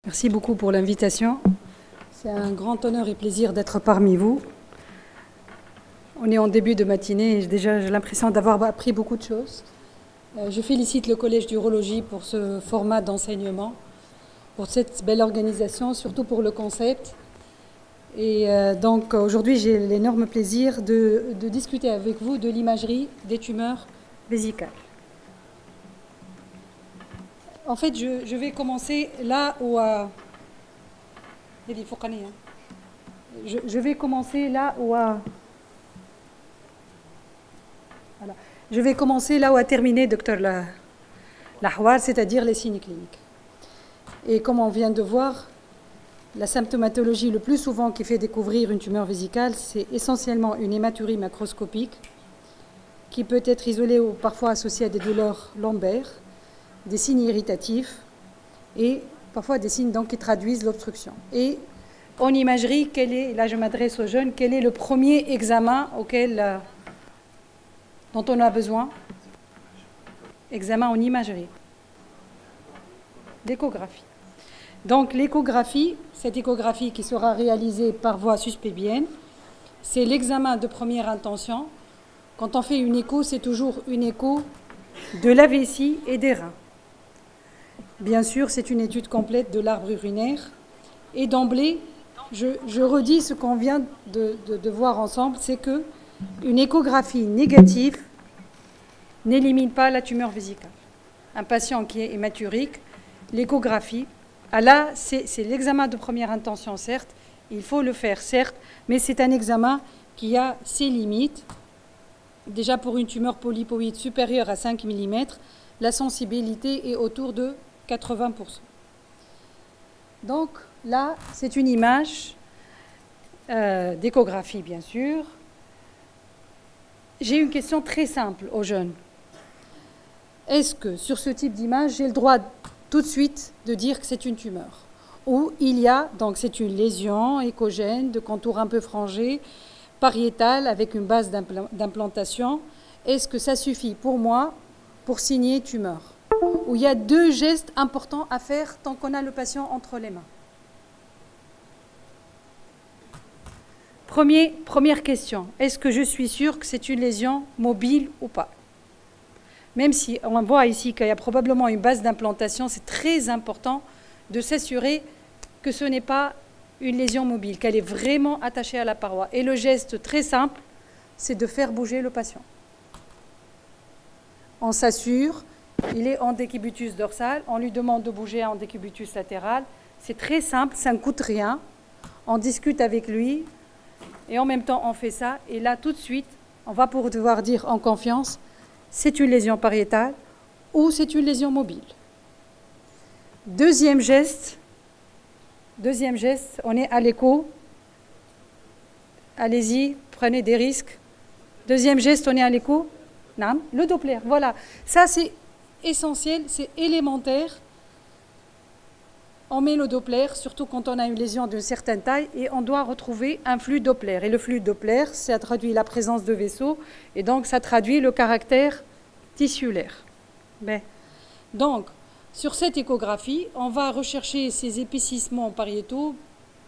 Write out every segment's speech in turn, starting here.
Merci beaucoup pour l'invitation. C'est un grand honneur et plaisir d'être parmi vous. On est en début de matinée et déjà j'ai l'impression d'avoir appris beaucoup de choses. Je félicite le Collège d'Urologie pour ce format d'enseignement, pour cette belle organisation, surtout pour le concept. Et donc aujourd'hui j'ai l'énorme plaisir de discuter avec vous de l'imagerie des tumeurs vésicales. En fait, je vais commencer là où... Je vais commencer là où a... Voilà. Je vais commencer là où a terminé Dr Lahwar, c'est-à-dire les signes cliniques. Et comme on vient de voir, la symptomatologie le plus souvent qui fait découvrir une tumeur vésicale, c'est essentiellement une hématurie macroscopique qui peut être isolée ou parfois associée à des douleurs lombaires, des signes irritatifs et parfois des signes donc, qui traduisent l'obstruction. Et en imagerie, là je m'adresse aux jeunes, quel est le premier examen dont on a besoin? Examen en imagerie. L'échographie. Donc l'échographie, cette échographie qui sera réalisée par voie suspébienne, c'est l'examen de première intention. Quand on fait une écho, c'est toujours une écho de la vessie et des reins. Bien sûr, c'est une étude complète de l'arbre urinaire. Et d'emblée, je redis ce qu'on vient de voir ensemble, c'est qu'une échographie négative n'élimine pas la tumeur vésicale. Un patient qui est hématurique, l'échographie, là, c'est l'examen de première intention, certes, il faut le faire, certes, mais c'est un examen qui a ses limites. Déjà, pour une tumeur polypoïde supérieure à 5 mm, la sensibilité est autour de 80%. Donc là, c'est une image d'échographie, bien sûr. J'ai une question très simple aux jeunes. Est-ce que sur ce type d'image, j'ai le droit tout de suite de dire que c'est une tumeur? Ou il y a, donc c'est une lésion échogène de contour un peu frangé, pariétale avec une base d'implantation. Est-ce que ça suffit pour moi pour signer tumeur? Où il y a deux gestes importants à faire tant qu'on a le patient entre les mains. Première question, est-ce que je suis sûre que c'est une lésion mobile ou pas? Même si on voit ici qu'il y a probablement une base d'implantation, c'est très important de s'assurer que ce n'est pas une lésion mobile, qu'elle est vraiment attachée à la paroi. Et le geste très simple, c'est de faire bouger le patient. On s'assure, il est en décubitus dorsal, on lui demande de bouger en décubitus latéral. C'est très simple, ça ne coûte rien. On discute avec lui et en même temps on fait ça. Et là, tout de suite, on va pouvoir dire en confiance, c'est une lésion pariétale ou c'est une lésion mobile. Deuxième geste, on est à l'écho. Allez-y, prenez des risques. Deuxième geste, on est à l'écho. Le Doppler, voilà. Ça, c'est essentiel, c'est élémentaire. On met le Doppler, surtout quand on a une lésion d'une certaine taille, et on doit retrouver un flux Doppler. Et le flux Doppler, ça traduit la présence de vaisseaux, et donc ça traduit le caractère tissulaire. Donc, sur cette échographie, on va rechercher ces épaississements pariétaux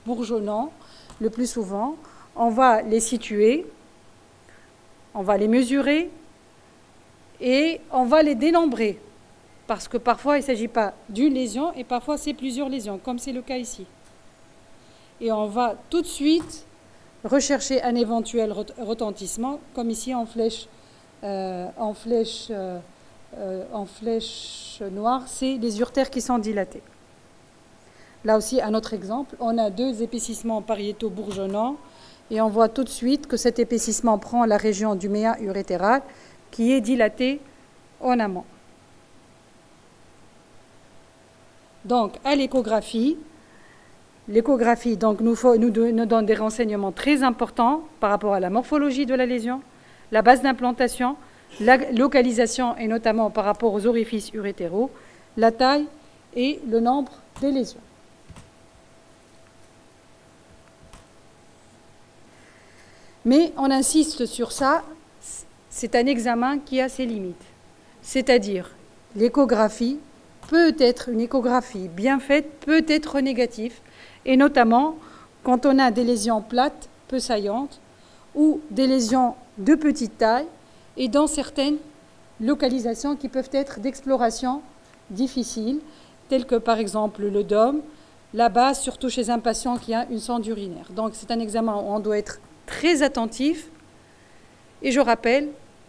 bourgeonnants, le plus souvent. On va les situer, on va les mesurer, et on va les dénombrer. Parce que parfois, il ne s'agit pas d'une lésion, et parfois, c'est plusieurs lésions, comme c'est le cas ici. Et on va tout de suite rechercher un éventuel retentissement, comme ici en flèche noire, c'est les urtères qui sont dilatés. Là aussi, un autre exemple, on a deux épaississements pariétaux bourgeonnants, et on voit tout de suite que cet épaississement prend la région du méa urétéral, qui est dilatée en amont. Donc, à l'échographie donc, nous donne des renseignements très importants par rapport à la morphologie de la lésion, la base d'implantation, la localisation et notamment par rapport aux orifices urétéraux, la taille et le nombre des lésions. Mais on insiste sur ça, c'est un examen qui a ses limites. C'est-à-dire l'échographie peut être, une échographie bien faite peut être négative, et notamment quand on a des lésions plates, peu saillantes, ou des lésions de petite taille, et dans certaines localisations qui peuvent être d'exploration difficile, telles que par exemple le dôme, là-bas, surtout chez un patient qui a une sonde urinaire. Donc c'est un examen où on doit être très attentif, et je rappelle,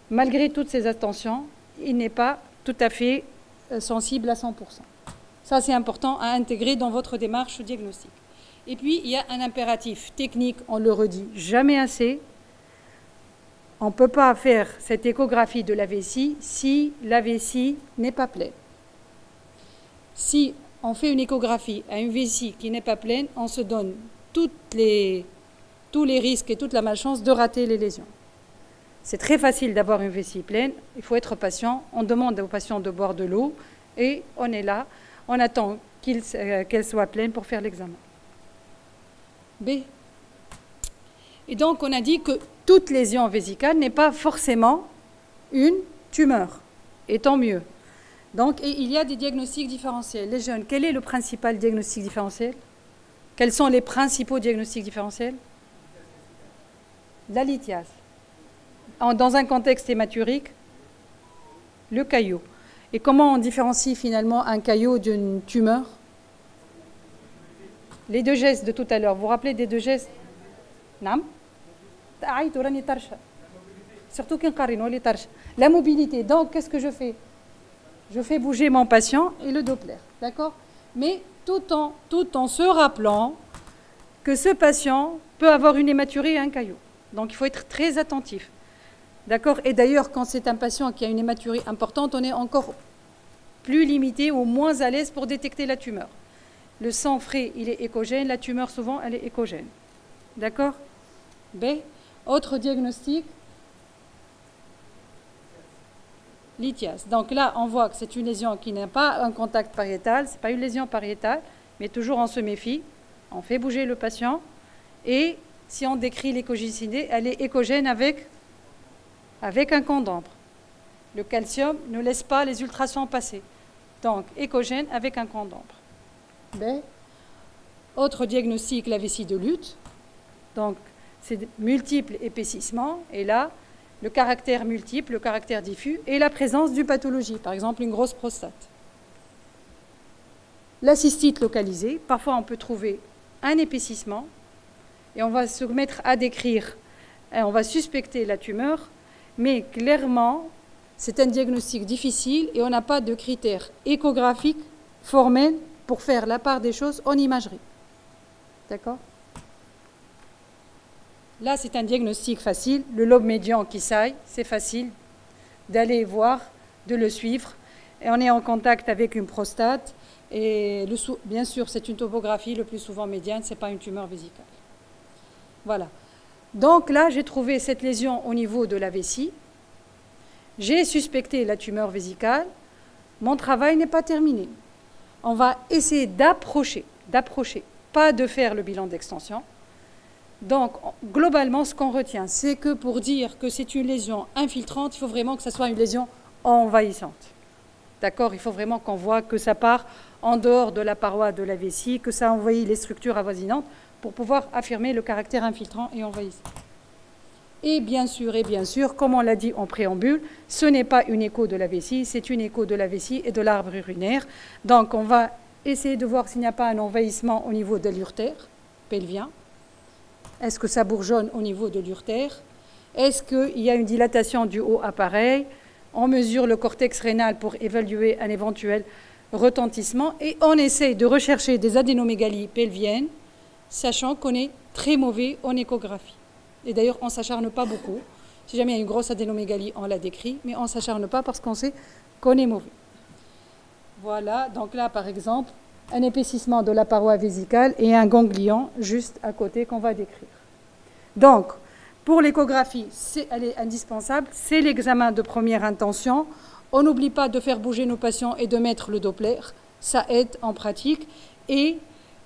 malgré toutes ces attentions, il n'est pas tout à fait sensible à 100%. Ça, c'est important à intégrer dans votre démarche diagnostique. Et puis, il y a un impératif technique, on le redit jamais assez. On ne peut pas faire cette échographie de la vessie si la vessie n'est pas pleine. Si on fait une échographie à une vessie qui n'est pas pleine, on se donne tous les risques et toute la malchance de rater les lésions. C'est très facile d'avoir une vessie pleine, il faut être patient, on demande aux patients de boire de l'eau et on est là, on attend qu'elle soit pleine pour faire l'examen. B. Et donc on a dit que toute lésion vésicale n'est pas forcément une tumeur, et tant mieux. Donc il y a des diagnostics différentiels. Les jeunes, quel est le principal diagnostic différentiel? Quels sont les principaux diagnostics différentiels? La lithiase. Dans un contexte hématurique, le caillot. Et comment on différencie finalement un caillot d'une tumeur? Les deux gestes de tout à l'heure. Vous vous rappelez des deux gestes? Nam? Surtout la mobilité. Donc, qu'est-ce que je fais? Je fais bouger mon patient et le Doppler. D'accord? Mais tout en se rappelant que ce patient peut avoir une hématurie et un caillot. Donc, il faut être très attentif. D'accord? Et d'ailleurs, quand c'est un patient qui a une hématurie importante, on est encore plus limité ou moins à l'aise pour détecter la tumeur. Le sang frais, il est échogène. La tumeur, souvent, elle est échogène. D'accord? B. Autre diagnostic. Lithiase. Donc là, on voit que c'est une lésion qui n'a pas un contact pariétal. Ce n'est pas une lésion pariétale, mais toujours on se méfie. On fait bouger le patient. Et si on décrit l'échogynécité, elle est échogène avec un condambre. Le calcium ne laisse pas les ultrasons passer. Donc, échogène avec un condambre. B. Autre diagnostic, la vessie de lutte. Donc, c'est multiples épaississements. Et là, le caractère multiple, le caractère diffus et la présence d'une pathologie, par exemple une grosse prostate. La cystite localisée, parfois on peut trouver un épaississement et on va se mettre à décrire, et on va suspecter la tumeur, mais clairement, c'est un diagnostic difficile et on n'a pas de critères échographiques formels pour faire la part des choses en imagerie. D'accord ? Là, c'est un diagnostic facile. Le lobe médian qui saille, c'est facile d'aller voir, de le suivre. Et on est en contact avec une prostate. Et bien sûr, c'est une topographie, le plus souvent médiane, ce n'est pas une tumeur vésicale. Voilà. Donc là, j'ai trouvé cette lésion au niveau de la vessie. J'ai suspecté la tumeur vésicale. Mon travail n'est pas terminé. On va essayer d'approcher, pas de faire le bilan d'extension. Donc, globalement, ce qu'on retient, c'est que pour dire que c'est une lésion infiltrante, il faut vraiment que ce soit une lésion envahissante. D'accord? Il faut vraiment qu'on voit que ça part en dehors de la paroi de la vessie, que ça envahit les structures avoisinantes pour pouvoir affirmer le caractère infiltrant et envahissant. Et bien sûr, comme on l'a dit en préambule, ce n'est pas une écho de la vessie, c'est une écho de la vessie et de l'arbre urinaire. Donc, on va essayer de voir s'il n'y a pas un envahissement au niveau de l'urtère pelvien. Est-ce que ça bourgeonne au niveau de l'urtère? Est-ce qu'il y a une dilatation du haut appareil? On mesure le cortex rénal pour évaluer un éventuel retentissement et on essaie de rechercher des adénomégalies pelviennes, sachant qu'on est très mauvais en échographie. Et d'ailleurs, on ne s'acharne pas beaucoup. Si jamais il y a une grosse adénomégalie, on la décrit, mais on ne s'acharne pas parce qu'on sait qu'on est mauvais. Voilà, donc là, par exemple, un épaississement de la paroi vésicale et un ganglion juste à côté qu'on va décrire. Donc, pour l'échographie, elle est indispensable, c'est l'examen de première intention. On n'oublie pas de faire bouger nos patients et de mettre le Doppler, ça aide en pratique. Et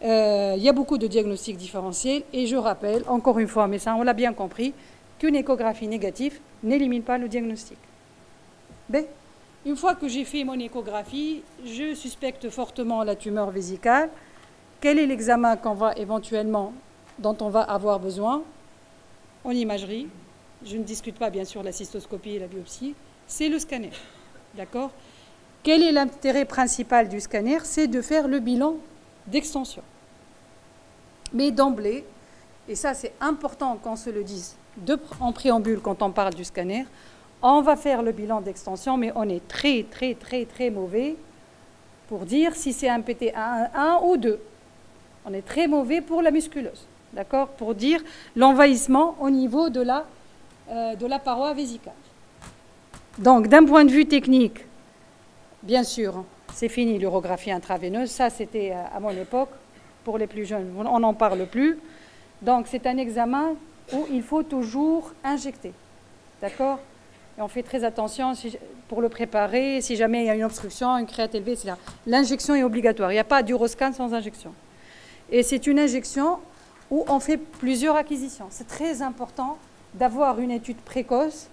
il y a beaucoup de diagnostics différentiels et je rappelle, encore une fois, mais ça on l'a bien compris, qu'une échographie négative n'élimine pas le diagnostic. B. Une fois que j'ai fait mon échographie, je suspecte fortement la tumeur vésicale. Quel est l'examen dont on va avoir besoin en imagerie? Je ne discute pas bien sûr la cystoscopie et la biopsie, c'est le scanner. D'accord? Quel est l'intérêt principal du scanner? C'est de faire le bilan d'extension. Mais d'emblée, et ça c'est important qu'on se le dise en préambule quand on parle du scanner, on va faire le bilan d'extension, mais on est très mauvais pour dire si c'est un PT1 ou 2. On est très mauvais pour la musculeuse, d'accord? Pour dire l'envahissement au niveau de la paroi vésicale. Donc, d'un point de vue technique, bien sûr, c'est fini l'urographie intraveineuse. Ça, c'était à mon époque. Pour les plus jeunes, on n'en parle plus. Donc, c'est un examen où il faut toujours injecter, d'accord? Et on fait très attention pour le préparer, si jamais il y a une obstruction, une créate élevée, etc. L'injection est obligatoire. Il n'y a pas d'uroscan sans injection. Et c'est une injection où on fait plusieurs acquisitions. C'est très important d'avoir une étude précoce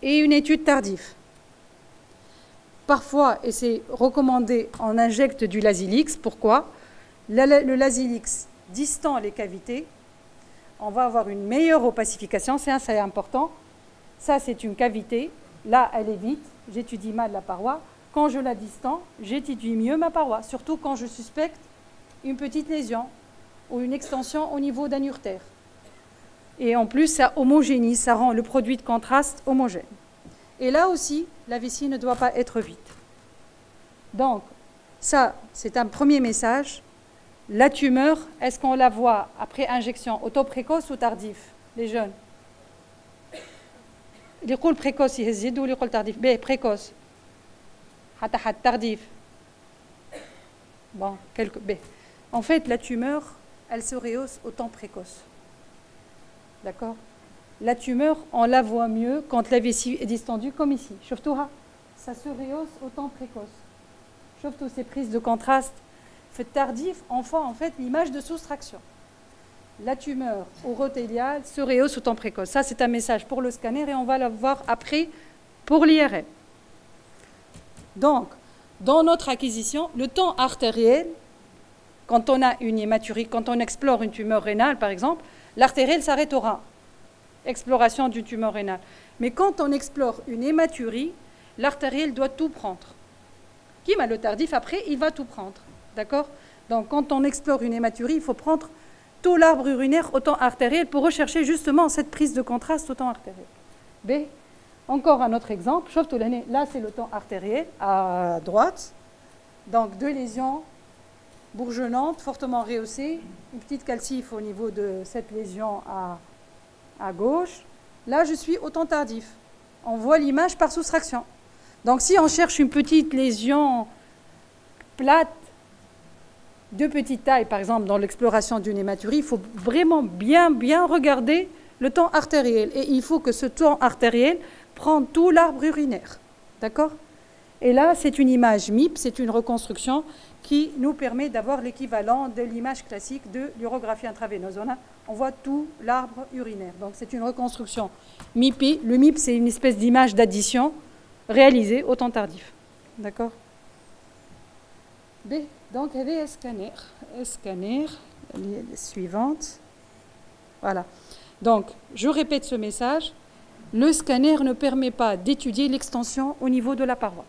et une étude tardive. Parfois, et c'est recommandé, on injecte du Lasix. Pourquoi? Le Lasix distend les cavités. On va avoir une meilleure opacification. C'est important. Ça, c'est une cavité. Là, elle est vide. J'étudie mal la paroi. Quand je la distends, j'étudie mieux ma paroi. Surtout quand je suspecte une petite lésion ou une extension au niveau d'un urtère. Et en plus, ça homogénise, ça rend le produit de contraste homogène. Et là aussi, la vessie ne doit pas être vide. Donc, ça, c'est un premier message. La tumeur, est-ce qu'on la voit après injection, au taux précoce ou tardif, les jeunes? اللي يقول précoce يهز واللي يقول tardif. B, précoce. حتى tardif. Bon, B. En fait, la tumeur, elle se rehausse au temps précoce. D'accord? La tumeur, on la voit mieux quand la vessie est distendue, comme ici. Chauve-toi, ça se rehausse au temps précoce. Chauve-toi, ces prises de contraste. Fait tardif, on voit en fait l'image de soustraction. La tumeur urothéliale se rehausse au temps précoce. Ça, c'est un message pour le scanner et on va le voir après pour l'IRM. Donc, dans notre acquisition, le temps artériel, quand on a une hématurie, quand on explore une tumeur rénale, par exemple, l'artériel s'arrête au rein. Exploration d'une tumeur rénale. Mais quand on explore une hématurie, l'artériel doit tout prendre. Qui m'a le tardif, après, il va tout prendre. D'accord? Donc, quand on explore une hématurie, il faut prendre tout l'arbre urinaire au temps artériel pour rechercher justement cette prise de contraste au temps artériel. B. Encore un autre exemple. Là, c'est le temps artériel à droite. Donc, deux lésions bourgeonnantes, fortement rehaussées. Une petite calcif au niveau de cette lésion à gauche. Là, je suis au temps tardif. On voit l'image par soustraction. Donc, si on cherche une petite lésion plate, de petite taille, par exemple, dans l'exploration d'une hématurie, il faut vraiment bien regarder le temps artériel. Et il faut que ce temps artériel prenne tout l'arbre urinaire. D'accord? Et là, c'est une image MIP, c'est une reconstruction qui nous permet d'avoir l'équivalent de l'image classique de l'urographie intraveineuse. On voit tout l'arbre urinaire. Donc, c'est une reconstruction MIP. Le MIP, c'est une espèce d'image d'addition réalisée au temps tardif. D'accord? B. Donc, il y avait un scanner, suivante. Voilà. Donc, je répète ce message. Le scanner ne permet pas d'étudier l'extension au niveau de la paroi.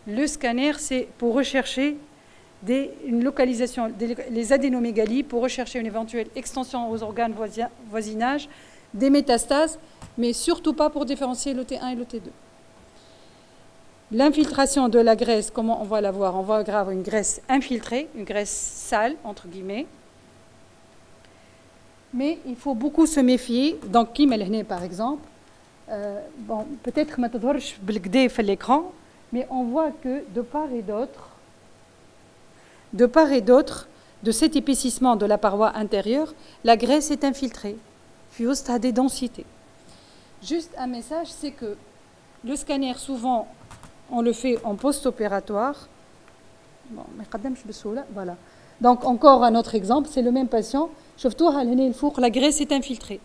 Le scanner, c'est pour rechercher une localisation, les adénomégalies, pour rechercher une éventuelle extension aux organes voisinage, des métastases, mais surtout pas pour différencier le T1 et le T2. L'infiltration de la graisse, comment on va la voir? On va avoir une graisse infiltrée, une graisse sale, entre guillemets. Mais il faut beaucoup se méfier. Donc, qui m'a par exemple, bon, peut-être que je ne vais l'écran, mais on voit que de part et d'autre, de cet épaississement de la paroi intérieure, la graisse est infiltrée. Fuse a des densités. Juste un message, c'est que le scanner, souvent, on le fait en post-opératoire. Bon, voilà. Donc, encore un autre exemple, c'est le même patient. La graisse est infiltrée.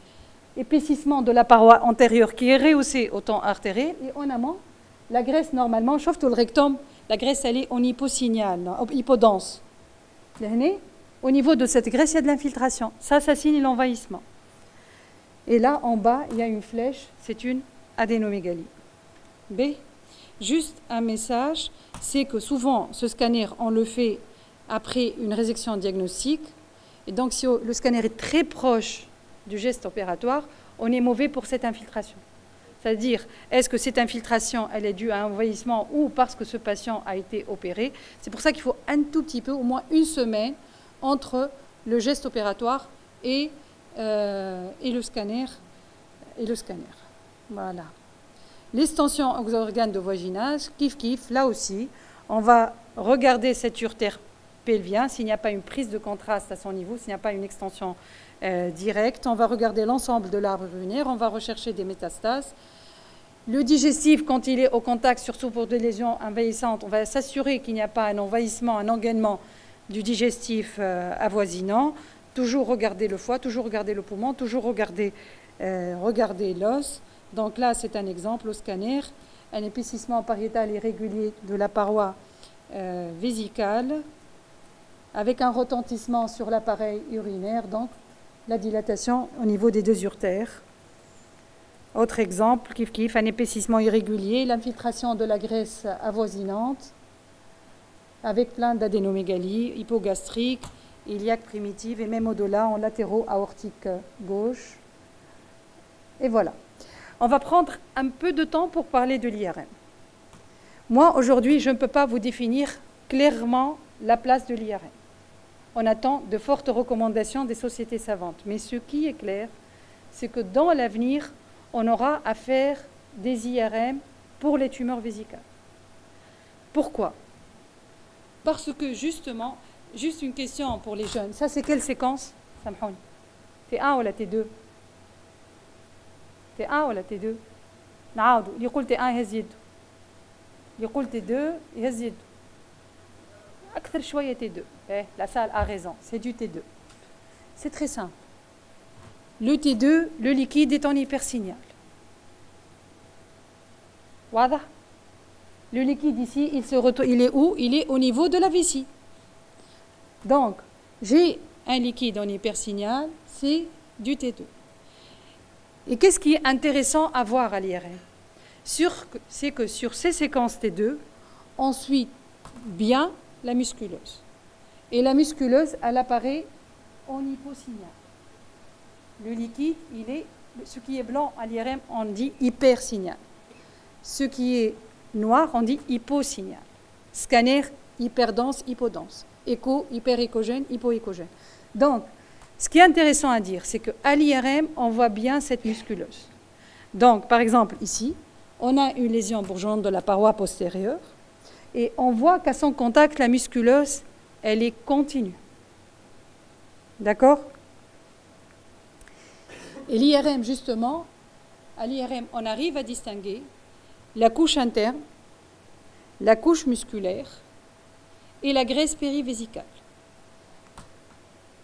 Épaississement de la paroi antérieure qui est rehaussée au temps artériel. Et en amont, La graisse, normalement, chauffe tout le rectum, la graisse, elle est en hyposignal, hypodense. Au niveau de cette graisse, il y a de l'infiltration. Ça signe l'envahissement. Et là, en bas, il y a une flèche, c'est une adénomégalie. B. Juste un message, c'est que souvent, ce scanner, on le fait après une résection diagnostique. Et donc, si le scanner est très proche du geste opératoire, on est mauvais pour cette infiltration. C'est-à-dire, est-ce que cette infiltration, elle est due à un envahissement ou parce que ce patient a été opéré? C'est pour ça qu'il faut un tout petit peu, au moins une semaine, entre le geste opératoire et le scanner. Voilà. L'extension aux organes de voisinage, kiff, là aussi, on va regarder cet urtère pelvien, s'il n'y a pas une prise de contraste à son niveau, s'il n'y a pas une extension directe. On va regarder l'ensemble de l'arbre urinaire, on va rechercher des métastases. Le digestif, quand il est au contact, surtout pour des lésions envahissantes, on va s'assurer qu'il n'y a pas un envahissement, un engainement du digestif avoisinant. Toujours regarder le foie, toujours regarder le poumon, toujours regarder l'os. Donc là, c'est un exemple au scanner, un épaississement pariétal irrégulier de la paroi vésicale avec un retentissement sur l'appareil urinaire, donc la dilatation au niveau des deux urtères. Autre exemple, kiff, un épaississement irrégulier, l'infiltration de la graisse avoisinante avec plein d'adénomégalies, hypogastrique, iliaque primitive et même au-delà en latéraux-aortique gauche. Et voilà. On va prendre un peu de temps pour parler de l'IRM. Moi, aujourd'hui, je ne peux pas vous définir clairement la place de l'IRM. On attend de fortes recommandations des sociétés savantes. Mais ce qui est clair, c'est que dans l'avenir, on aura à faire des IRM pour les tumeurs vésicales. Pourquoi? Parce que justement, juste une question pour les jeunes. Ça, c'est quelle séquence? Samhouni. T1 ou la T2? T1 ولا T2 نعاودوا اللي يقول T1 يهز يده اللي يقول T2 يهز يده أكثر شوية T2 la salle a raison, c'est du T2. C'est très simple. Le T2, le liquide est en hypersignal. واضح? Le liquide ici, il est où? Il est au niveau de la vessie. Donc, j'ai un liquide en hypersignal, c'est du T2. Et qu'est-ce qui est intéressant à voir à l'IRM? C'est que sur ces séquences T2, on suit bien la musculeuse. Et la musculeuse, elle apparaît en hyposignal. Le liquide, ce qui est blanc à l'IRM, on dit hypersignal. Ce qui est noir, on dit hyposignal. Scanner, hyperdense, hypodense. Écho, hyperéchogène, hypoéchogène. Donc, ce qui est intéressant à dire, c'est qu'à l'IRM, on voit bien cette musculeuse. Donc, par exemple, ici, on a une lésion bourgeonnante de la paroi postérieure et on voit qu'à son contact, la musculeuse, elle est continue. D'accord? Et l'IRM, justement, à l'IRM, on arrive à distinguer la couche interne, la couche musculaire et la graisse périvésicale.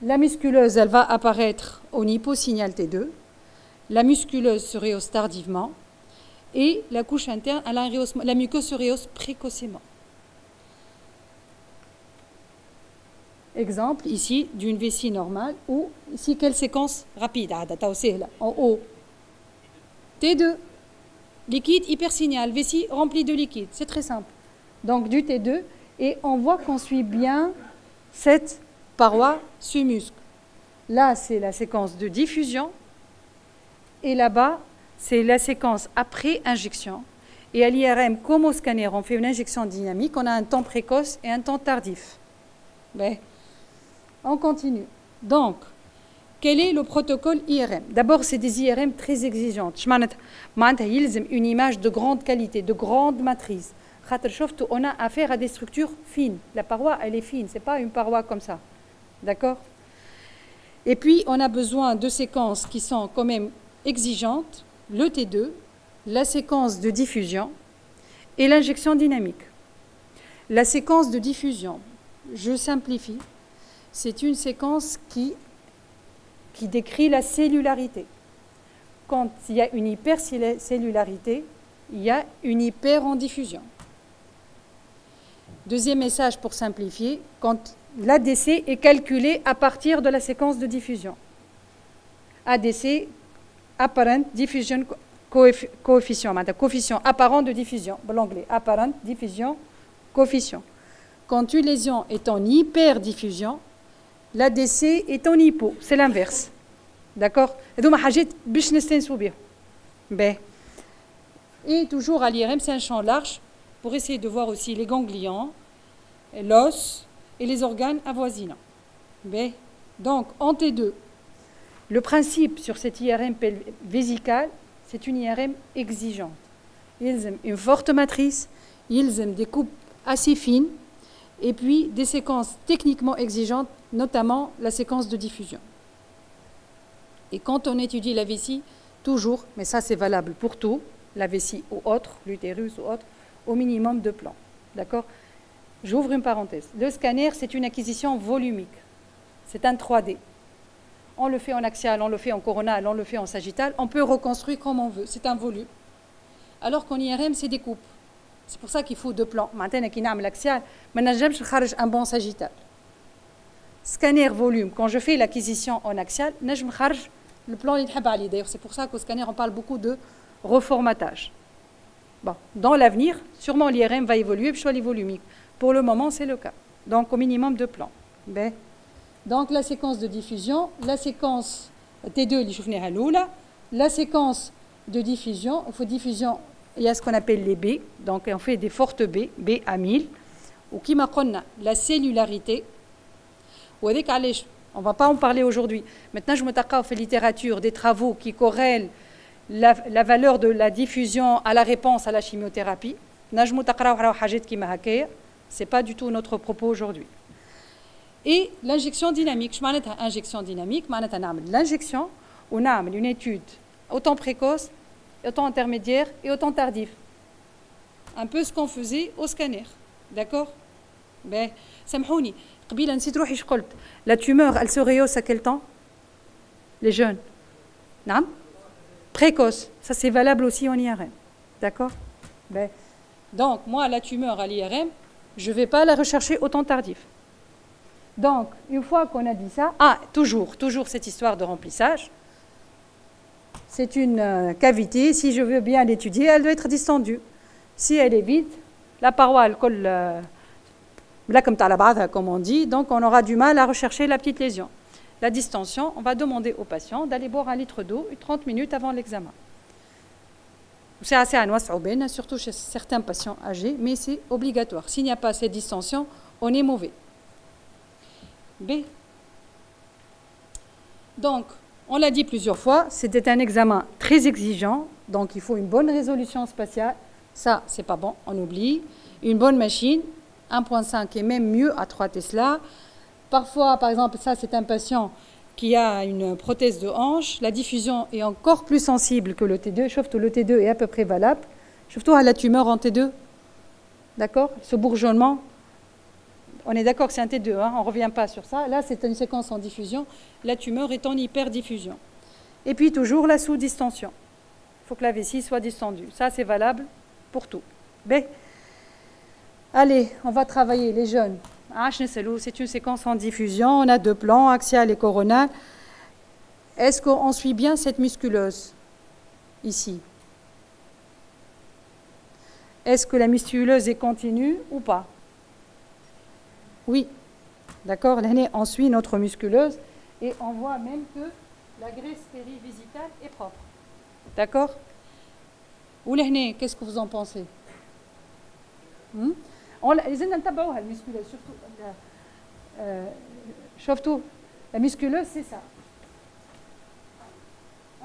La musculeuse, elle va apparaître au hyposignal T2. La musculeuse se rehausse tardivement. Et la couche interne, la muqueuse se rehausse précocement. Exemple ici d'une vessie normale ou ici quelle séquence rapide en haut. T2, liquide hypersignal, vessie remplie de liquide. C'est très simple. Donc du T2 et on voit qu'on suit bien cette paroi se muscle. Là, c'est la séquence de diffusion et là-bas, c'est la séquence après injection. Et à l'IRM, comme au scanner, on fait une injection dynamique, on a un temps précoce et un temps tardif. Ben, on continue. Donc, quel est le protocole IRM? D'abord, c'est des IRM très exigeantes. Une image de grande qualité, de grande matrice. On a affaire à des structures fines. La paroi, elle est fine, ce n'est pas une paroi comme ça. D'accord? Et puis, on a besoin de séquences qui sont quand même exigeantes, le T2, la séquence de diffusion et l'injection dynamique. La séquence de diffusion, je simplifie, c'est une séquence qui décrit la cellularité. Quand il y a une hypercellularité, il y a une hyper en diffusion. Deuxième message pour simplifier, quand l'ADC est calculé à partir de la séquence de diffusion. ADC, Apparent Diffusion Coefficient, coefficient apparent de diffusion, l'anglais, Apparent Diffusion Coefficient. Quand une lésion est en hyperdiffusion, l'ADC est en hypo, c'est l'inverse. D'accord? Et toujours à l'IRM, c'est un champ large pour essayer de voir aussi les ganglions, l'os et les organes avoisinants. Donc, en T2, le principe sur cette IRM vésicale, c'est une IRM exigeante. Ils aiment une forte matrice, ils aiment des coupes assez fines, et puis des séquences techniquement exigeantes, notamment la séquence de diffusion. Et quand on étudie la vessie, toujours, mais ça c'est valable pour tout, la vessie ou autre, l'utérus ou autre, au minimum 2 plans. D'accord? J'ouvre une parenthèse. Le scanner, c'est une acquisition volumique. C'est un 3D. On le fait en axial, on le fait en coronal, on le fait en sagittal. On peut reconstruire comme on veut. C'est un volume. Alors qu'en IRM, c'est des coupes. C'est pour ça qu'il faut 2 plans. Maintenant, qui n'a l'axial, un bon sagittal. Scanner volume, quand je fais l'acquisition en axial, je le plan il d'ailleurs, c'est pour ça qu'au scanner, on parle beaucoup de reformatage. Bon, dans l'avenir, sûrement l'IRM va évoluer, puis les volumiques. Pour le moment, c'est le cas. Donc, au minimum 2 plans. Donc, la séquence de diffusion, la séquence T2, la séquence de diffusion, il faut diffusion, il y a ce qu'on appelle les B, donc on fait des fortes B, B à 1000, ou qui m'a la cellularité. On ne va pas en parler aujourd'hui. Maintenant, je me tape fait littérature des travaux qui corrèlent la valeur de la diffusion à la réponse à la chimiothérapie. Ce n'est pas du tout notre propos aujourd'hui. Et l'injection dynamique. Je m'arrête à injection dynamique. L'injection, on a une étude autant précoce, autant intermédiaire et autant tardif. Un peu ce qu'on faisait au scanner. D'accord? سامحوني قبيله نسيت روحي ايش قلت. La tumeur, elle se rehausse à quel temps? Les jeunes. نعم؟ Précoce. Ça, c'est valable aussi en IRM. D'accord? Donc, moi, la tumeur à l'IRM, je ne vais pas la rechercher au temps tardif. Donc, une fois qu'on a dit ça, toujours cette histoire de remplissage. C'est une cavité. Si je veux bien l'étudier, elle doit être distendue. Si elle est vide, la paroi, elle colle là comme comme on dit, donc on aura du mal à rechercher la petite lésion. La distension, on va demander au patient d'aller boire 1 litre d'eau 30 minutes avant l'examen. C'est assez annois, surtout chez certains patients âgés, mais c'est obligatoire. S'il n'y a pas cette distension, on est mauvais. B. Donc, on l'a dit plusieurs fois, c'était un examen très exigeant, donc il faut une bonne résolution spatiale. Ça, c'est pas bon, on oublie. Une bonne machine, 1.5 et même mieux à 3 Tesla. Parfois, par exemple, ça, c'est un patient qui a une prothèse de hanche. La diffusion est encore plus sensible que le T2. Sauf que le T2 est à peu près valable. Sauf que la tumeur en T2. D'accord? Ce bourgeonnement, on est d'accord que c'est un T2, hein, on ne revient pas sur ça. Là, c'est une séquence en diffusion. La tumeur est en hyperdiffusion. Et puis, toujours la sous-distension. Il faut que la vessie soit distendue. Ça, c'est valable pour tout. B. Allez, on va travailler les jeunes. C'est une séquence en diffusion. On a 2 plans, axial et coronal. Est-ce qu'on suit bien cette musculeuse ici? Est-ce que la musculeuse est continue ou pas? Oui. D'accord? Là, on suit notre musculeuse et on voit même que la graisse périvésicale est propre. D'accord? Ou là, qu'est-ce que vous en pensez? Les نتبعوها المسكولة شفتوا la musculeuse c'est ça.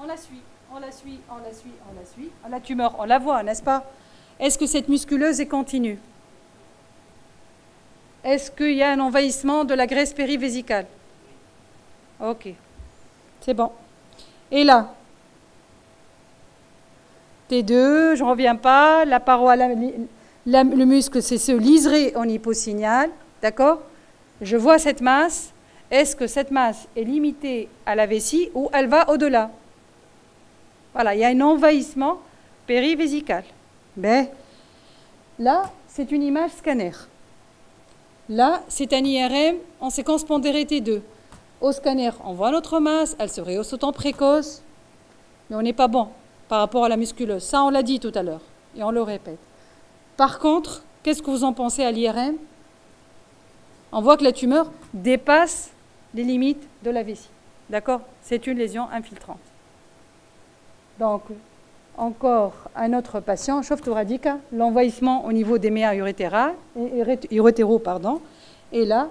On la suit. La tumeur, on la voit, n'est-ce pas? Est-ce que cette musculeuse est continue? Est-ce qu'il y a un envahissement de la graisse périvésicale? Ok, c'est bon. Et là, T2, je ne reviens pas, la paroi, le muscle, c'est ce liseré en hyposignal, d'accord? Je vois cette masse. Est-ce que cette masse est limitée à la vessie ou elle va au-delà? Voilà, il y a un envahissement périvésical. Ben, là, c'est une image scanner. Là, c'est un IRM en séquence pondérée T2. Au scanner, on voit notre masse, elle se rehausse au temps précoce, mais on n'est pas bon par rapport à la musculeuse. Ça, on l'a dit tout à l'heure, et on le répète. Par contre, qu'est-ce que vous en pensez à l'IRM? On voit que la tumeur dépasse les limites de la vessie. D'accord? C'est une lésion infiltrante. Donc, encore un autre patient, Shoftu Radika, l'envahissement au niveau des méas urétéraux, et là,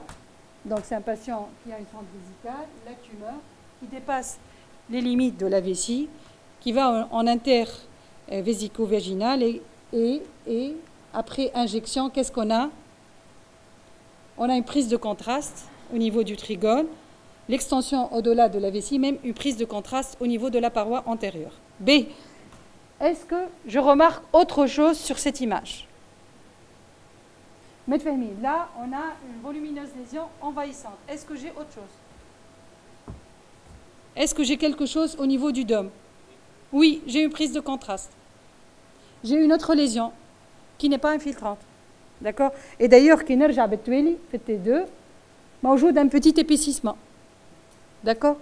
donc c'est un patient qui a une fente vésicale, la tumeur qui dépasse les limites de la vessie, qui va en intervésico-vaginal et après injection, qu'est-ce qu'on a? On a une prise de contraste au niveau du trigone, l'extension au-delà de la vessie, même une prise de contraste au niveau de la paroi antérieure. B. Est-ce que je remarque autre chose sur cette image? Medfahmi, là, on a une volumineuse lésion envahissante. Est-ce que j'ai autre chose? Est-ce que j'ai quelque chose au niveau du dôme? Oui, j'ai une prise de contraste. J'ai une autre lésion qui n'est pas infiltrante. D'accord? Et d'ailleurs, qui nerja betweli, fait T2, موجود un petit épaississement. D'accord?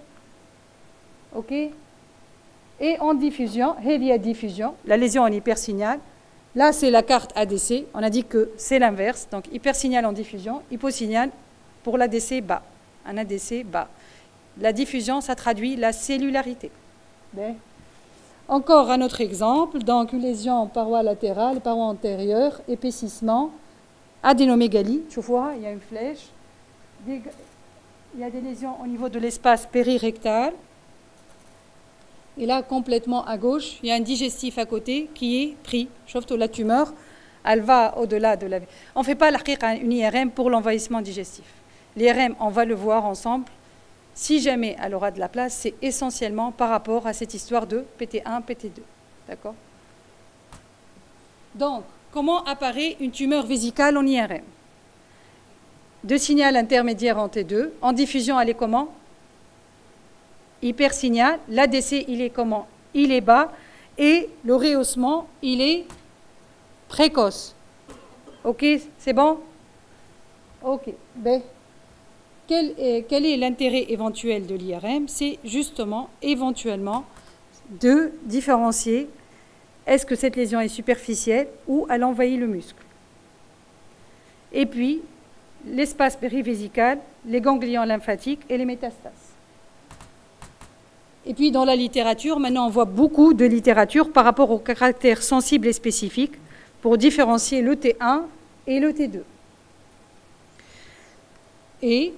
Ok? Et en diffusion, heavy diffusion, la lésion en hypersignal. Là, c'est la carte ADC. On a dit que c'est l'inverse. Donc, hypersignal en diffusion, hyposignal pour l'ADC bas. Un ADC bas. La diffusion, ça traduit la cellularité. Bien. Encore un autre exemple. Donc, une lésion en paroi latérale, paroi antérieure, épaississement, adénomégalie. Tu vois, il y a une flèche. Il y a des lésions au niveau de l'espace périrectal. Et là, complètement à gauche, il y a un digestif à côté qui est pris. Sauf que la tumeur, elle va au-delà de la... On ne fait pas une IRM pour l'envahissement digestif. L'IRM, on va le voir ensemble. Si jamais elle aura de la place, c'est essentiellement par rapport à cette histoire de PT1, PT2. D'accord? Donc, comment apparaît une tumeur vésicale en IRM? De signal intermédiaire en T2. En diffusion, elle est comment? Hypersignal. L'ADC, il est comment? Il est bas. Et le rehaussement, il est précoce. OK? C'est bon? OK. Ben, quel est l'intérêt éventuel de l'IRM? C'est justement, éventuellement, de différencier est-ce que cette lésion est superficielle ou elle envahit le muscle. Et puis, l'espace périvésical, les ganglions lymphatiques et les métastases. Et puis, dans la littérature, maintenant, on voit beaucoup de littérature par rapport aux caractères sensibles et spécifiques pour différencier le T1 et le T2. Et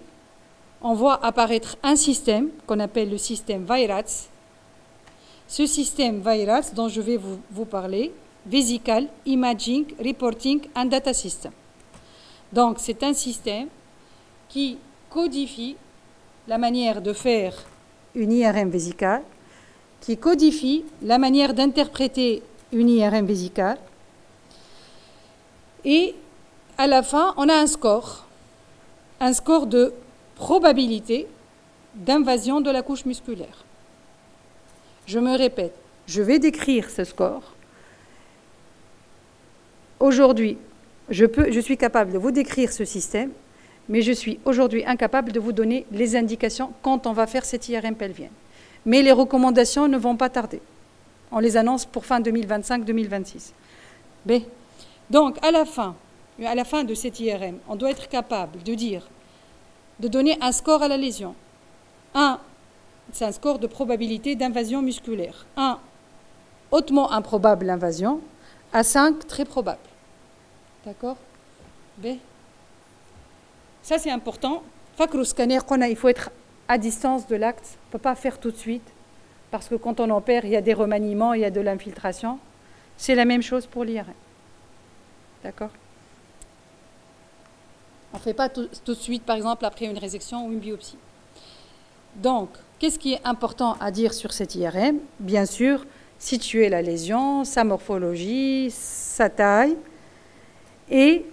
on voit apparaître un système qu'on appelle le système VIRATS. Ce système VIRATS dont je vais vous parler, Vesical Imaging Reporting and Data System. Donc, c'est un système qui codifie la manière de faire une IRM vésicale, qui codifie la manière d'interpréter une IRM vésicale. Et à la fin, on a un score de probabilité d'invasion de la couche musculaire. Je me répète, je vais décrire ce score. Aujourd'hui, je suis capable de vous décrire ce système, mais je suis aujourd'hui incapable de vous donner les indications quand on va faire cette IRM pelvienne. Mais les recommandations ne vont pas tarder. On les annonce pour fin 2025-2026. B. Donc, à la fin de cette IRM, on doit être capable de donner un score à la lésion. 1, c'est un score de probabilité d'invasion musculaire. 1, hautement improbable l'invasion. À 5, très probable. D'accord? B. Ça, c'est important. Le scanner, il faut être à distance de l'acte. On ne peut pas faire tout de suite. Parce que quand on opère, il y a des remaniements, il y a de l'infiltration. C'est la même chose pour l'IRM. D'accord? On ne fait pas tout de suite, par exemple, après une résection ou une biopsie. Donc, qu'est-ce qui est important à dire sur cette IRM? Bien sûr, situer la lésion, sa morphologie, sa taille, et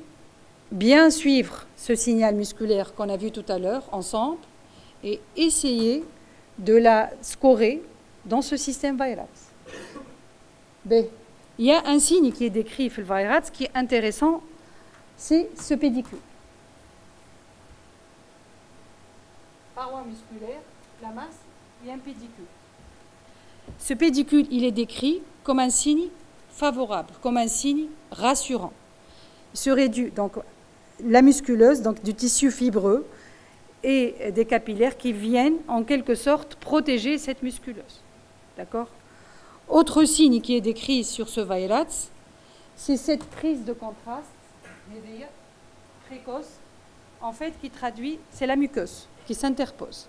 bien suivre ce signal musculaire qu'on a vu tout à l'heure ensemble, et essayer de la scorer dans ce système VIRATS. B. il y a un signe qui est décrit dans le virus qui est intéressant, c'est ce pédicule. Paroi musculaire, la masse, il y a un pédicule. Ce pédicule, il est décrit comme un signe favorable, comme un signe rassurant. Il serait dû, donc, la musculeuse, donc du tissu fibreux et des capillaires qui viennent en quelque sorte protéger cette musculeuse. D'accord ? Autre signe qui est décrit sur ce virus, c'est cette prise de contraste précoce, en fait, qui traduit, c'est la muqueuse qui s'interpose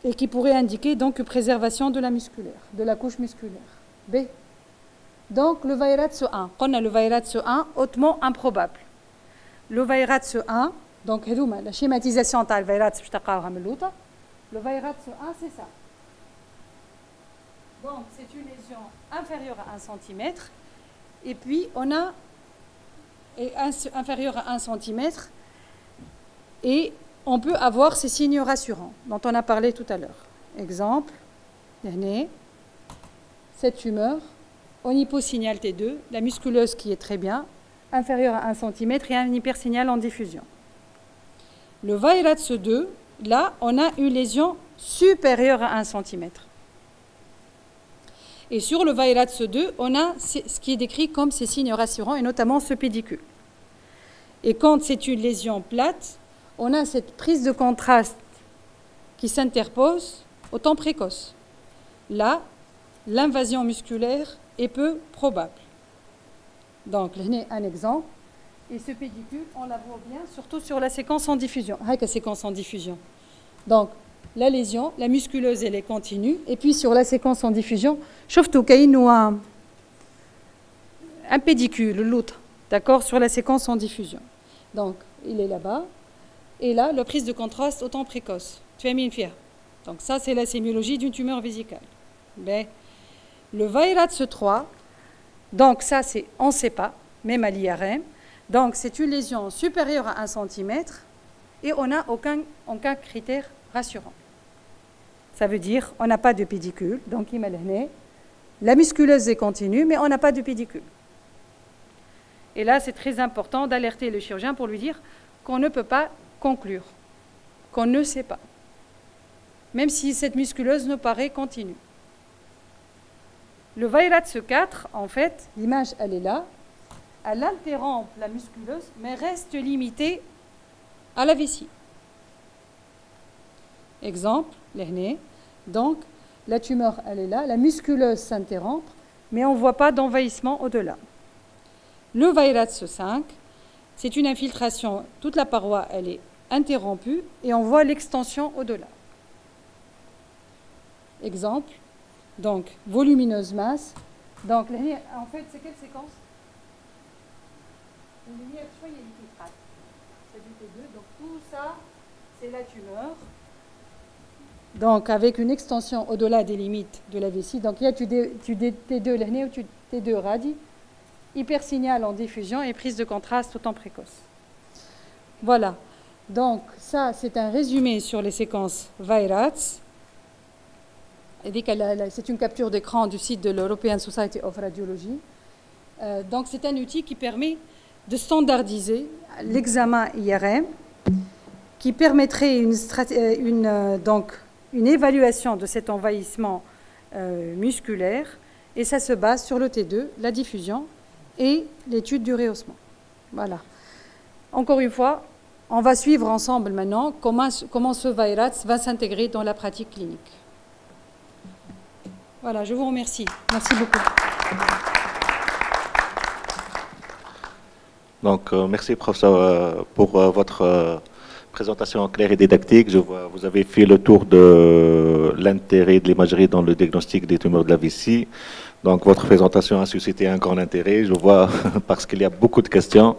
et qui pourrait indiquer donc préservation de la musculaire, de la couche musculaire. B. Donc le virus 1, on a le virus 1 hautement improbable. Le virus 1, donc la schématisation du virus, le virus 1 c'est ça. Donc c'est une lésion inférieure à 1 cm et puis on a inférieure à 1 cm et on peut avoir ces signes rassurants dont on a parlé tout à l'heure. Exemple, cette tumeur, on hyposignale T2, la musculeuse qui est très bien, inférieure à 1 cm et un hypersignal en diffusion. Le virus 2, là, on a une lésion supérieure à 1 cm. Et sur le virus 2, on a ce qui est décrit comme ces signes rassurants, et notamment ce pédicule. Et quand c'est une lésion plate, on a cette prise de contraste qui s'interpose au temps précoce. Là, l'invasion musculaire est peu probable. Donc, là, un exemple. Et ce pédicule, on la voit bien, surtout sur la séquence en diffusion. La séquence en diffusion. Donc, la lésion, la musculeuse, elle est continue. Et puis, sur la séquence en diffusion, sauf tout cas, nous un pédicule, l'autre, d'accord, sur la séquence en diffusion. Donc, il est là-bas. Et là, la prise de contraste au temps précoce. Tu as mis une fière. Donc, ça, c'est la sémiologie d'une tumeur vésicale. Mais le virus 3, donc ça, on ne sait pas, même à l'IRM. Donc, c'est une lésion supérieure à 1 cm et on n'a aucun critère rassurant. Ça veut dire on n'a pas de pédicule, donc la musculeuse est continue, mais on n'a pas de pédicule. Et là, c'est très important d'alerter le chirurgien pour lui dire qu'on ne peut pas conclure, qu'on ne sait pas, même si cette musculeuse nous paraît continue. Le virus 4, en fait, l'image, elle est là, elle interrompt la musculeuse, mais reste limitée à la vessie. Exemple, l'hernie. Donc, la tumeur, elle est là, la musculeuse s'interrompt, mais on ne voit pas d'envahissement au-delà. Le virus 5, c'est une infiltration, toute la paroi, elle est interrompue, et on voit l'extension au-delà. Exemple, donc, volumineuse masse. Donc, en fait, c'est quelle séquence? Une lumière, il y a l'infiltrate. C'est du T2. Donc, tout ça, c'est la tumeur. Donc, avec une extension au-delà des limites de la vessie. Donc, il y a T2 l'année ou T2 radii, hypersignal en diffusion et prise de contraste au temps précoce. Voilà. Donc, ça, c'est un résumé sur les séquences virus. C'est une capture d'écran du site de l'European Society of Radiology. Donc, c'est un outil qui permet de standardiser l'examen IRM, qui permettrait une évaluation de cet envahissement musculaire, et ça se base sur le T2, la diffusion et l'étude du rehaussement. Voilà. Encore une fois, on va suivre ensemble maintenant comment ce virus va s'intégrer dans la pratique clinique. Voilà, je vous remercie. Merci beaucoup. Donc, merci, professeur, pour votre présentation claire et didactique. Je vois, vous avez fait le tour de l'intérêt de l'imagerie dans le diagnostic des tumeurs de la vessie. Donc, votre présentation a suscité un grand intérêt, je vois, parce qu'il y a beaucoup de questions.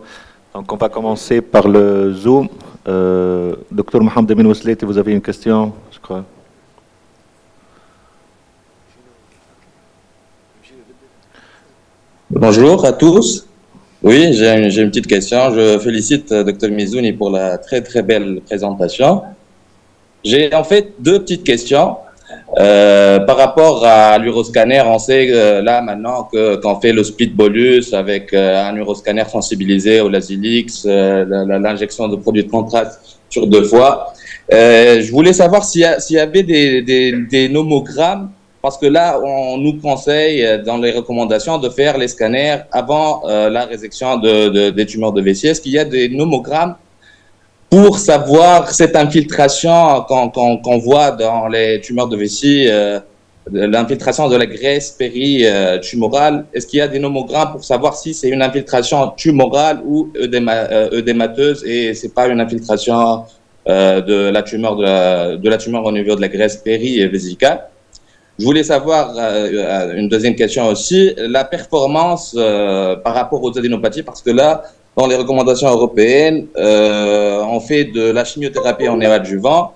Donc, on va commencer par le Zoom. Docteur Mohamed Amin Ousleti, vous avez une question, je crois. Bonjour à tous. Oui, j'ai une petite question. Je félicite Dr Mizouni pour la très très belle présentation. J'ai en fait deux petites questions. Par rapport à l'uroscanner, on sait là maintenant qu'on fait le split bolus avec un uroscanner sensibilisé au Lasix, l'injection de produits de contraste sur 2 fois. Je voulais savoir s'il y avait des nomogrammes, parce que là, on nous conseille dans les recommandations de faire les scanners avant la résection des tumeurs de vessie. Est-ce qu'il y a des nomogrammes pour savoir cette infiltration qu'on voit dans les tumeurs de vessie, l'infiltration de la graisse péri-tumorale? Est-ce qu'il y a des nomogrammes pour savoir si c'est une infiltration tumorale ou œdémateuse et c'est pas une infiltration de la tumeur au niveau de la graisse péri-vésicale? Je voulais savoir une deuxième question aussi, la performance par rapport aux adénopathies, parce que là, dans les recommandations européennes, on fait de la chimiothérapie en néoadjuvant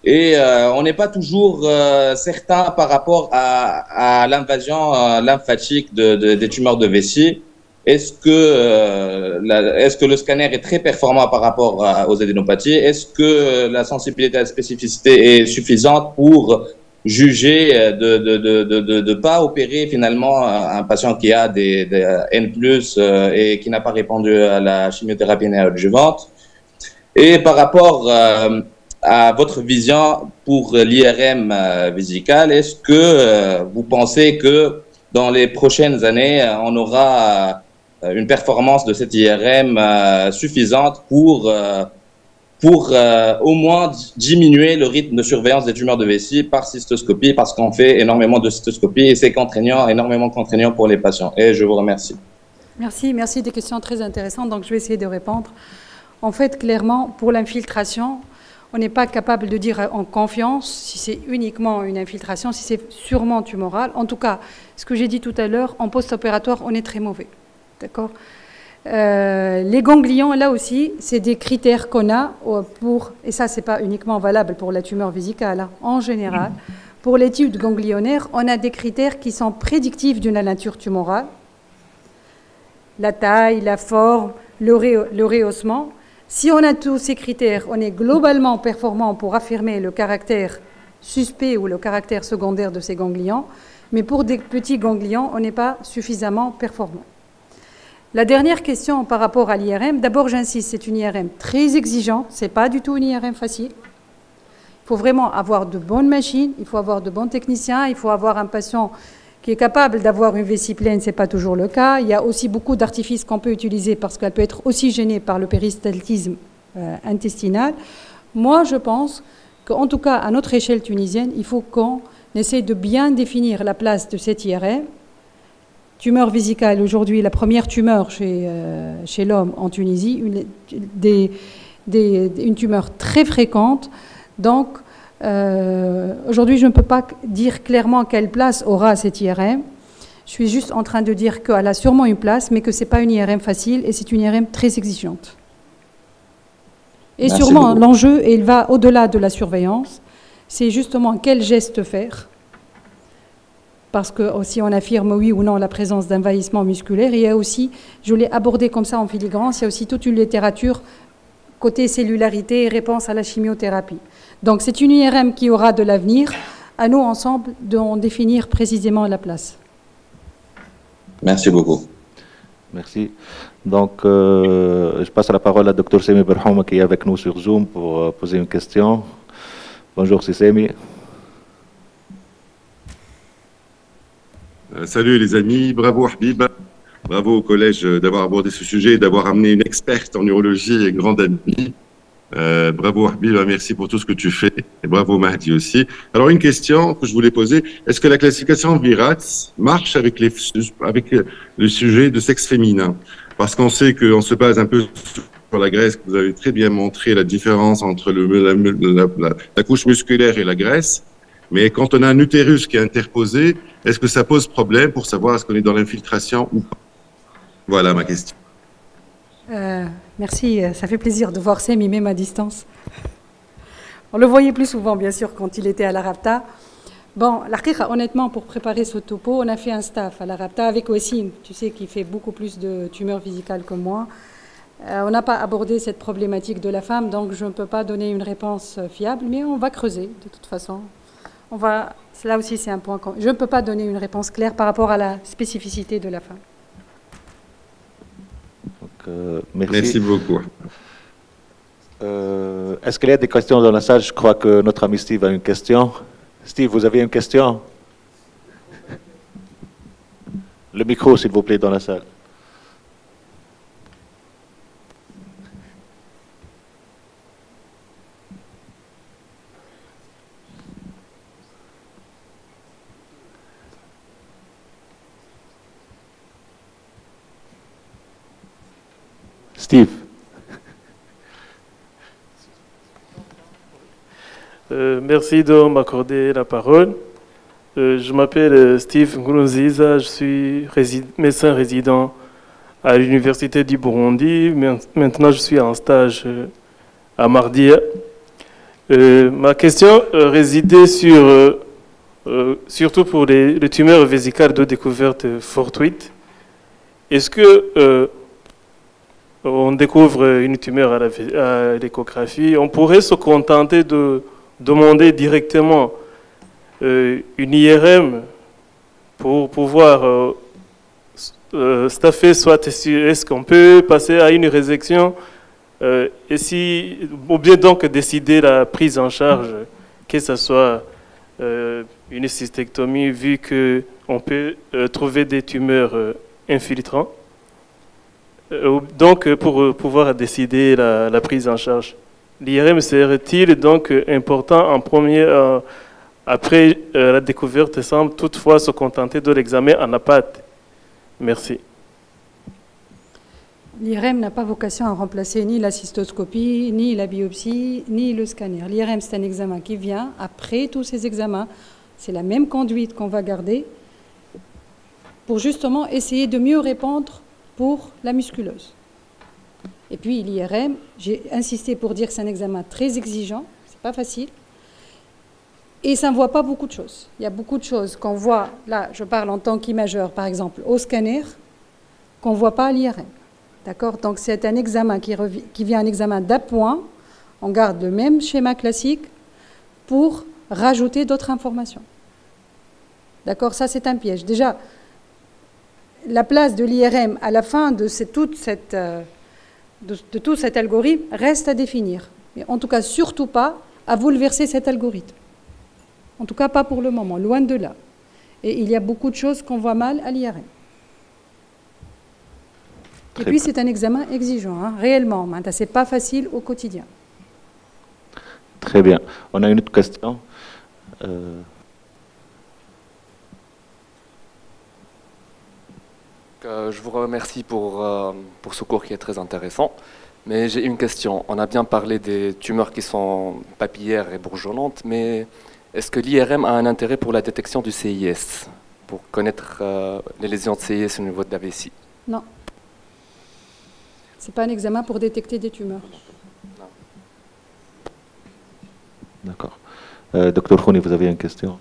et on n'est pas toujours certain par rapport à l'invasion lymphatique des tumeurs de vessie. Est-ce que le scanner est très performant par rapport aux adénopathies? Est-ce que la sensibilité à la spécificité est suffisante pour juger de pas opérer finalement un patient qui a des N+, et qui n'a pas répondu à la chimiothérapie néoadjuvante? Et par rapport à votre vision pour l'IRM vésicale, est-ce que vous pensez que dans les prochaines années, on aura une performance de cette IRM suffisante pour au moins diminuer le rythme de surveillance des tumeurs de vessie par cystoscopie, parce qu'on fait énormément de cystoscopie et c'est énormément contraignant pour les patients. Et je vous remercie. Merci des questions très intéressantes, donc je vais essayer de répondre. En fait, clairement, pour l'infiltration, on n'est pas capable de dire en confiance si c'est uniquement une infiltration, si c'est sûrement tumoral. En tout cas, ce que j'ai dit tout à l'heure, en post-opératoire, on est très mauvais. D'accord ? Les ganglions, là aussi, c'est des critères qu'on a pour, et ça, c'est pas uniquement valable pour la tumeur vésicale, hein, en général. Pour l'étude ganglionnaire, on a des critères qui sont prédictifs d'une nature tumorale. La taille, la forme, le rehaussement. Si on a tous ces critères, on est globalement performant pour affirmer le caractère suspect ou le caractère secondaire de ces ganglions, mais pour des petits ganglions, on n'est pas suffisamment performant. La dernière question par rapport à l'IRM, d'abord j'insiste, c'est une IRM très exigeante, ce n'est pas du tout une IRM facile. Il faut vraiment avoir de bonnes machines, il faut avoir de bons techniciens, il faut avoir un patient qui est capable d'avoir une vessie pleine, ce n'est pas toujours le cas. Il y a aussi beaucoup d'artifices qu'on peut utiliser parce qu'elle peut être aussi gênée par le péristaltisme intestinal. Moi, je pense qu'en tout cas, à notre échelle tunisienne, il faut qu'on essaie de bien définir la place de cette IRM. Tumeur vésicale, aujourd'hui, la première tumeur chez l'homme en Tunisie, une tumeur très fréquente. Donc, aujourd'hui, je ne peux pas dire clairement quelle place aura cette IRM. Je suis juste en train de dire qu'elle a sûrement une place, mais que ce n'est pas une IRM facile et c'est une IRM très exigeante. Et merci sûrement, l'enjeu, et il va au-delà de la surveillance, c'est justement quel geste faire. Parce que si on affirme oui ou non la présence d'envahissement musculaire, il y a aussi, je l'ai abordé comme ça en filigrane, il y a aussi toute une littérature côté cellularité et réponse à la chimiothérapie. Donc c'est une IRM qui aura de l'avenir, à nous ensemble d'en définir précisément la place. Merci beaucoup. Merci. Donc je passe la parole à Dr Semi Berhouma qui est avec nous sur Zoom pour poser une question. Bonjour Semi. Salut les amis, bravo Habib, bravo au collège d'avoir abordé ce sujet et d'avoir amené une experte en urologie et grande amie. Bravo Habib, merci pour tout ce que tu fais et bravo Mahdi aussi. Alors une question que je voulais poser, est-ce que la classification VIRATS marche avec le sujet de sexe féminin? Parce qu'on sait qu'on se base un peu sur la graisse, que vous avez très bien montré la différence entre la couche musculaire et la graisse. Mais quand on a un utérus qui est interposé, est-ce que ça pose problème pour savoir est-ce qu'on est dans l'infiltration ou pas? Voilà ma question. Merci, ça fait plaisir de voir Semi même à distance. On le voyait plus souvent, bien sûr, quand il était à la Rabta. Bon, honnêtement, pour préparer ce topo, on a fait un staff à la Rabta avec Wasim, tu sais, qui fait beaucoup plus de tumeurs vésicales que moi. On n'a pas abordé cette problématique de la femme, donc je ne peux pas donner une réponse fiable, mais on va creuser, de toute façon. Là aussi, c'est un point. Je ne peux pas donner une réponse claire par rapport à la spécificité de la femme. Donc, merci. Merci beaucoup. Est-ce qu'il y a des questions dans la salle? Je crois que notre ami Steve a une question. Steve, vous avez une question? Le micro, s'il vous plaît, dans la salle. Steve. Merci de m'accorder la parole. Je m'appelle Steve Nkurunziza, je suis médecin résident à l'Université du Burundi. Maintenant, je suis en stage à Mardia. Ma question résidait surtout pour les tumeurs vésicales de découverte fortuite. Est-ce que on découvre une tumeur à l'échographie, on pourrait se contenter de demander directement une IRM pour pouvoir staffer soit est-ce qu'on peut passer à une résection ou bien donc décider la prise en charge, que ce soit une cystectomie, vu qu'on peut trouver des tumeurs infiltrantes. Donc, pour pouvoir décider la prise en charge. L'IRM serait-il donc important en premier, après la découverte, semble toutefois se contenter de l'examen en APAT? Merci. L'IRM n'a pas vocation à remplacer ni la cystoscopie, ni la biopsie, ni le scanner. L'IRM, c'est un examen qui vient après tous ces examens. C'est la même conduite qu'on va garder pour justement essayer de mieux répondre pour la musculeuse. Et puis l'IRM, j'ai insisté pour dire que c'est un examen très exigeant, c'est pas facile, et ça ne voit pas beaucoup de choses. Il y a beaucoup de choses qu'on voit, là je parle en tant qu'imageur par exemple, au scanner, qu'on ne voit pas à l'IRM. D'accord? Donc c'est un examen qui vient un examen d'appoint, on garde le même schéma classique pour rajouter d'autres informations. D'accord? Ça c'est un piège. Déjà, la place de l'IRM à la fin de tout cet algorithme reste à définir. Mais en tout cas, surtout pas à bouleverser cet algorithme. En tout cas, pas pour le moment, loin de là. Et il y a beaucoup de choses qu'on voit mal à l'IRM. Et puis, c'est un examen exigeant, hein, réellement. Ce n'est pas facile au quotidien. Très bien. On a une autre question. Je vous remercie pour ce cours qui est très intéressant. Mais j'ai une question. On a bien parlé des tumeurs qui sont papillaires et bourgeonnantes, mais est-ce que l'IRM a un intérêt pour la détection du CIS, pour connaître les lésions de CIS au niveau de la vessie? Non. Ce n'est pas un examen pour détecter des tumeurs. D'accord. Docteur Khouni, vous avez une question?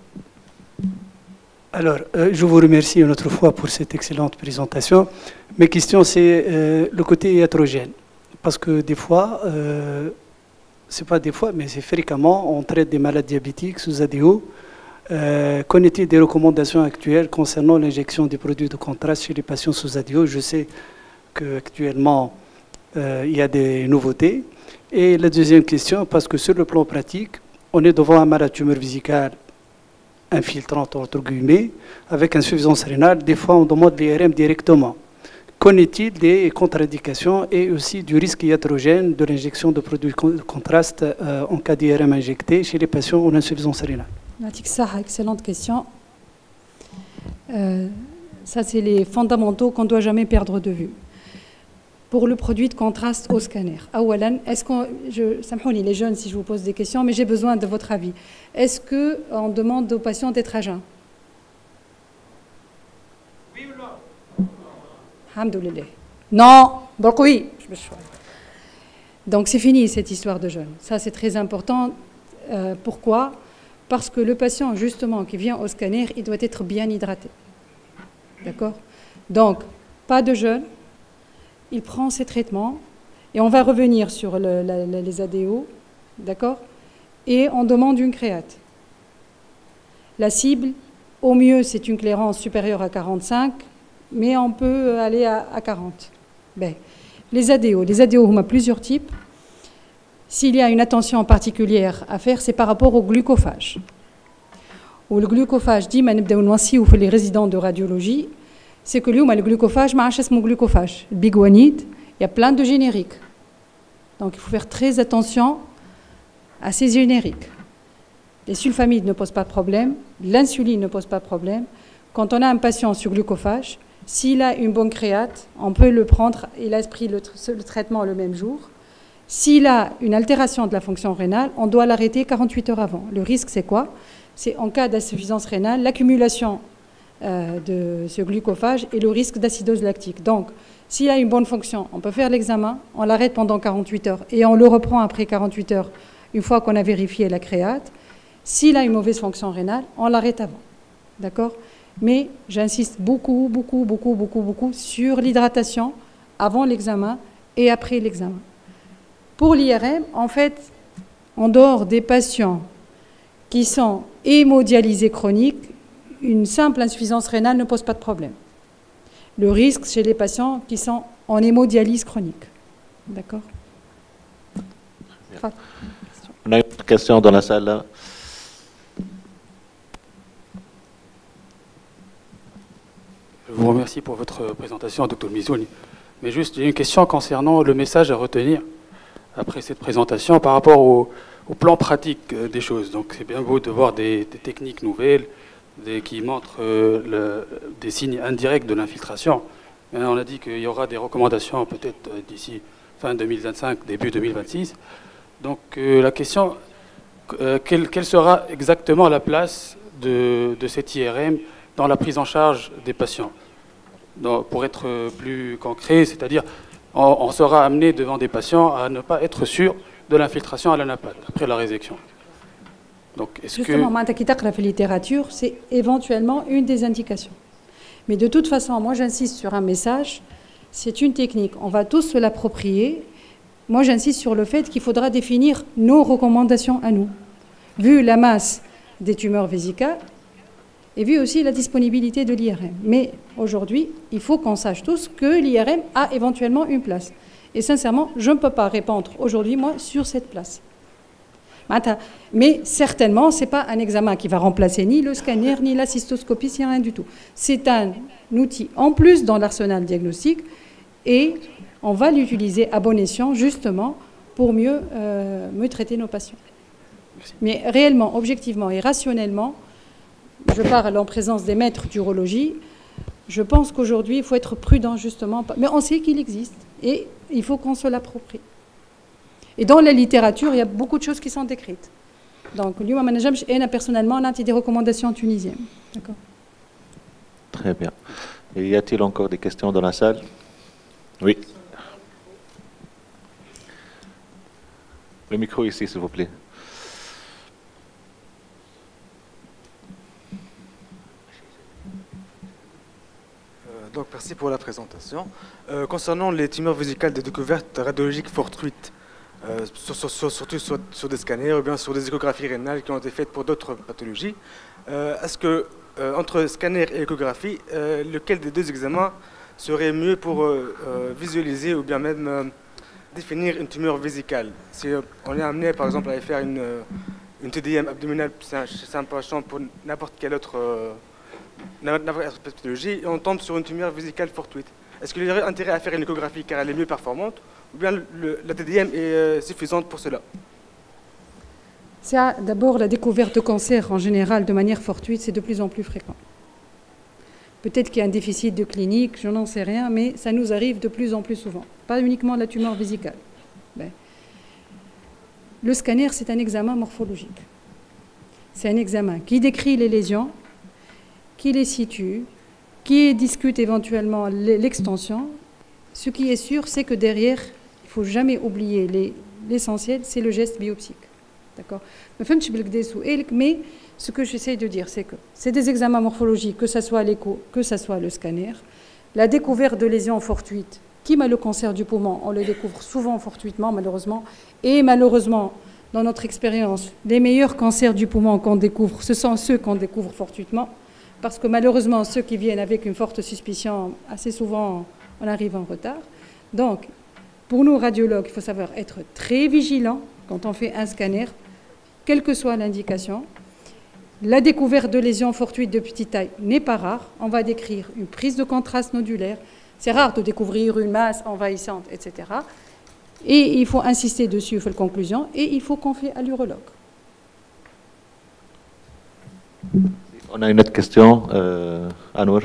Alors, je vous remercie une autre fois pour cette excellente présentation. Mes questions, c'est le côté iatrogène. Parce que des fois, c'est pas des fois, mais c'est fréquemment, on traite des malades diabétiques sous ADO. Qu'en est-il des recommandations actuelles concernant l'injection des produits de contraste chez les patients sous ADO? Je sais qu'actuellement, il y a des nouveautés. Et la deuxième question, parce que sur le plan pratique, on est devant un malade tumeur vésicale infiltrante, entre guillemets, avec insuffisance rénale. Des fois, on demande l'IRM directement. Qu'en est-il des contre-indications et aussi du risque iatrogène de l'injection de produits de contraste en cas d'IRM injecté chez les patients en insuffisance rénale? Excellente question. Ça, c'est les fondamentaux qu'on ne doit jamais perdre de vue. Pour le produit de contraste au scanner, est-ce qu'on, samhouni les jeunes si je vous pose des questions, mais j'ai besoin de votre avis. Est-ce qu'on demande aux patients d'être à jeun? Oui ou non? Alhamdoulilah. Non, donc oui. Donc c'est fini cette histoire de jeûne. Ça c'est très important. Pourquoi? Parce que le patient justement qui vient au scanner, il doit être bien hydraté. D'accord? Donc pas de jeûne. Il prend ses traitements et on va revenir sur les ADO, d'accord? Et on demande une créate. La cible, au mieux, c'est une clairance supérieure à 45, mais on peut aller à 40. Ben, les ADO ont plusieurs types. S'il y a une attention particulière à faire, c'est par rapport au glucophage. Ou le glucophage dit, les résidents de radiologie, c'est que le glucophage, mon glucophage, le biguanide, il y a plein de génériques. Donc il faut faire très attention à ces génériques. Les sulfamides ne posent pas de problème, l'insuline ne pose pas de problème. Quand on a un patient sur glucophage, s'il a une bonne créate, on peut le prendre, il a pris le traitement le même jour. S'il a une altération de la fonction rénale, on doit l'arrêter 48 heures avant. Le risque, c'est quoi? C'est en cas d'insuffisance rénale, l'accumulation de ce glucophage et le risque d'acidose lactique. Donc, s'il a une bonne fonction, on peut faire l'examen, on l'arrête pendant 48 heures et on le reprend après 48 heures, une fois qu'on a vérifié la créate. S'il a une mauvaise fonction rénale, on l'arrête avant. D'accord? Mais j'insiste beaucoup sur l'hydratation avant l'examen et après l'examen. Pour l'IRM, en fait, en dehors des patients qui sont hémodialysés chroniques, une simple insuffisance rénale ne pose pas de problème. Le risque chez les patients qui sont en hémodialyse chronique. D'accord? On a une question dans la salle là. Je vous remercie pour votre présentation, Dr Mizouni. Mais juste, j'ai une question concernant le message à retenir après cette présentation par rapport au plan pratique des choses. Donc c'est bien beau de voir des techniques nouvelles qui montrent des signes indirects de l'infiltration. Mais on a dit qu'il y aura des recommandations peut-être d'ici fin 2025, début 2026. Donc la question, quelle sera exactement la place de cet IRM dans la prise en charge des patients? Donc, pour être plus concret, c'est-à-dire on sera amené devant des patients à ne pas être sûr de l'infiltration à l'anapate après la résection. Donc, justement, la littérature, c'est éventuellement une des indications. Mais de toute façon, moi j'insiste sur un message, c'est une technique, on va tous se l'approprier. Moi j'insiste sur le fait qu'il faudra définir nos recommandations à nous, vu la masse des tumeurs vésicales, et vu aussi la disponibilité de l'IRM. Mais aujourd'hui, il faut qu'on sache tous que l'IRM a éventuellement une place. Et sincèrement, je ne peux pas répondre aujourd'hui, moi, sur cette place. Mais certainement, ce n'est pas un examen qui va remplacer ni le scanner, ni la cystoscopie, c'est rien du tout. C'est un outil en plus dans l'arsenal diagnostique et on va l'utiliser à bon escient, justement, pour mieux traiter nos patients. Merci. Mais réellement, objectivement et rationnellement, je parle en présence des maîtres d'urologie, je pense qu'aujourd'hui, il faut être prudent, justement. Mais on sait qu'il existe et il faut qu'on se l'approprie. Et dans la littérature, il y a beaucoup de choses qui sont décrites. Donc, personnellement, on a des recommandations tunisiennes. D'accord. Très bien. Et y a-t-il encore des questions dans la salle? Oui. Le micro ici, s'il vous plaît. Donc, merci pour la présentation. Concernant les tumeurs vésicales des découvertes radiologiques fortuites, surtout sur des scanners ou bien sur des échographies rénales qui ont été faites pour d'autres pathologies, est-ce que entre scanner et échographie, lequel des deux examens serait mieux pour visualiser ou bien même définir une tumeur vésicale? Si on est amené par exemple à faire une TDM abdominale, c'est un patient pour n'importe quelle autre pathologie, et on tombe sur une tumeur vésicale fortuite. Est-ce qu'il y aurait intérêt à faire une échographie car elle est mieux performante, ou bien la TDM est suffisante pour cela? D'abord, la découverte de cancer en général de manière fortuite, c'est de plus en plus fréquent. Peut-être qu'il y a un déficit de clinique, je n'en sais rien, mais ça nous arrive de plus en plus souvent. Pas uniquement la tumeur vésicale. Le scanner, c'est un examen morphologique. C'est un examen qui décrit les lésions, qui les situe, qui discute éventuellement l'extension. Ce qui est sûr, c'est que derrière, il ne faut jamais oublier l'essentiel, c'est le geste biopsique. D'accord? Mais ce que j'essaie de dire, c'est que c'est des examens morphologiques, que ce soit l'écho, que ce soit le scanner. La découverte de lésions fortuites, qui m'a le cancer du poumon, on le découvre souvent fortuitement, malheureusement. Et malheureusement, dans notre expérience, les meilleurs cancers du poumon qu'on découvre, ce sont ceux qu'on découvre fortuitement, parce que malheureusement, ceux qui viennent avec une forte suspicion, assez souvent, on arrive en retard. Donc, pour nous, radiologues, il faut savoir être très vigilants quand on fait un scanner, quelle que soit l'indication. La découverte de lésions fortuites de petite taille n'est pas rare. On va décrire une prise de contraste nodulaire. C'est rare de découvrir une masse envahissante, etc. Et il faut insister dessus, il faut la conclusion, et il faut confier à l'urologue. On a une autre question, Anwar.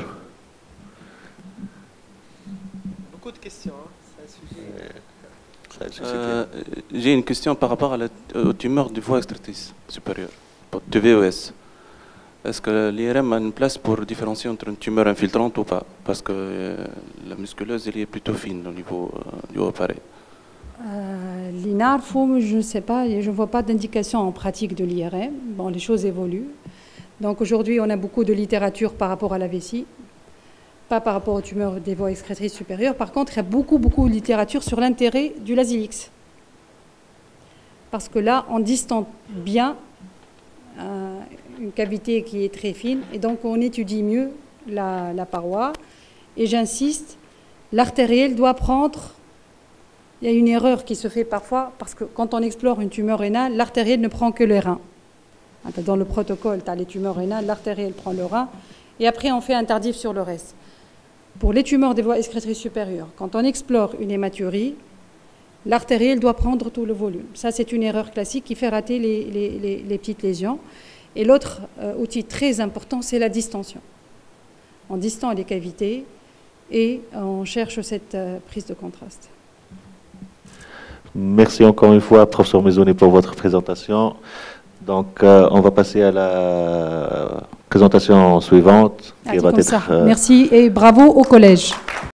Beaucoup de questions. J'ai une question par rapport aux tumeurs du voie extractrice supérieure, TVES. Est-ce que l'IRM a une place pour différencier entre une tumeur infiltrante ou pas? Parce que la musculeuse, elle est plutôt fine au niveau du haut appareil. L'INARFO, je ne sais pas, je ne vois pas d'indication en pratique de l'IRM. Bon, les choses évoluent. Donc aujourd'hui, on a beaucoup de littérature par rapport à la vessie, pas par rapport aux tumeurs des voies excrétrices supérieures. Par contre, il y a beaucoup de littérature sur l'intérêt du Lasix. Parce que là, on distende bien une cavité qui est très fine, et donc on étudie mieux la paroi. Et j'insiste, l'artériel doit prendre... Il y a une erreur qui se fait parfois, parce que quand on explore une tumeur rénale, l'artériel ne prend que les reins. Dans le protocole, tu as les tumeurs rénales, l'artériel prend le rein, et après on fait un tardif sur le reste. Pour les tumeurs des voies excrétrices supérieures, quand on explore une hématurie, l'artériel doit prendre tout le volume. Ça, c'est une erreur classique qui fait rater les petites lésions. Et l'autre outil très important, c'est la distension. On distend les cavités et on cherche cette prise de contraste. Merci encore une fois, professeur Mezouni, pour votre présentation. Donc, on va passer à la présentation suivante. Qui va être, Merci et bravo au collège.